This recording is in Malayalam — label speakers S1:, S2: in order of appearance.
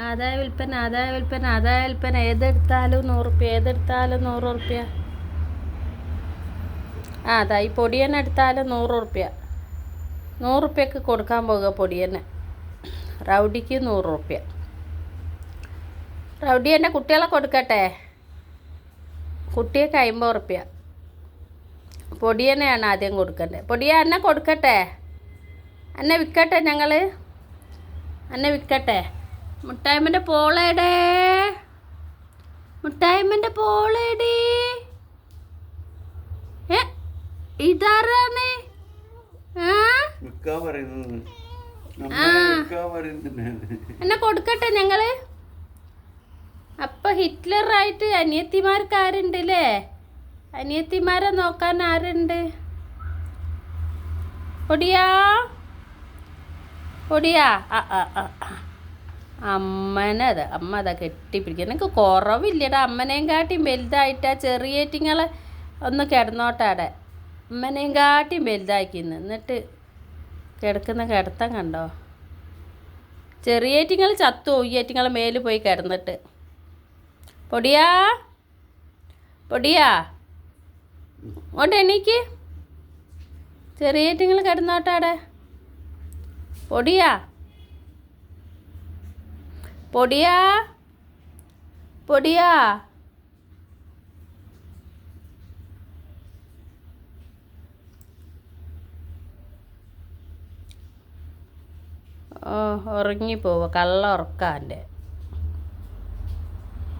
S1: ആദായ വിൽപ്പന ആദായ വിൽപ്പന ആദായ വിൽപ്പന ഏതെടുത്താലും 100 റുപ്യ ഏതെടുത്താലും 100 റുപ്യ. അതാ ഈ പൊടിയനെ എടുത്താലും 100 റുപ്യ. 100 റുപ്യക്ക് കൊടുക്കാൻ പോകുക പൊടിയനെ. റൗഡിക്ക് 100 റുപ്യ. റൗഡി എൻ്റെ കുട്ടികളെ കൊടുക്കട്ടെ. കുട്ടിയൊക്കെ 50 റുപ്യ. പൊടിയനെയാണ് ആദ്യം കൊടുക്കേണ്ടത്. പൊടിയ എന്നെ കൊടുക്കട്ടെ, എന്നെ വിൽക്കട്ടെ, ഞങ്ങൾ എന്നെ വിൽക്കട്ടെ. മുട്ടായ്മൻ്റെ പോളേടേ, മുട്ടായ്മൻ്റെ പോളേടേ. ഇതാരാണ്? എന്നെ കൊടുക്കട്ടെ ഞങ്ങൾ. അപ്പം ഹിറ്റ്ലറായിട്ട് അനിയത്തിമാർക്ക് ആരുണ്ടല്ലേ? അനിയത്തിമാരെ നോക്കാൻ ആരുണ്ട്? പൊടിയാ പൊടിയാ. അമ്മനത് അമ്മ അതാ കെട്ടിപ്പിടിക്കുക. എനിക്ക് കുറവില്ലടാ. അമ്മനെയും കാട്ടിയും വലുതായിട്ടാ. ചെറിയേറ്റിങ്ങളെ ഒന്ന് കിടന്നോട്ടാടെ. അമ്മനെയും കാട്ടിയും വലുതാക്കിന്ന്. എന്നിട്ട് കിടക്കുന്ന കിടത്തം കണ്ടോ? ചെറിയേറ്റിങ്ങൾ ചത്തു ഒയ്യേറ്റിങ്ങളെ മേല് പോയി കിടന്നിട്ട്. പൊടിയാ പൊടിയാ ഇങ്ങോട്ട് എണീക്ക്. ചെറിയേറ്റിങ്ങൾ കിടന്നോട്ടാടെ. പൊടിയാ പൊടിയാ പൊടിയാ. ഉറങ്ങിപ്പോവുക. കള്ള ഉറക്കാൻ്റെ.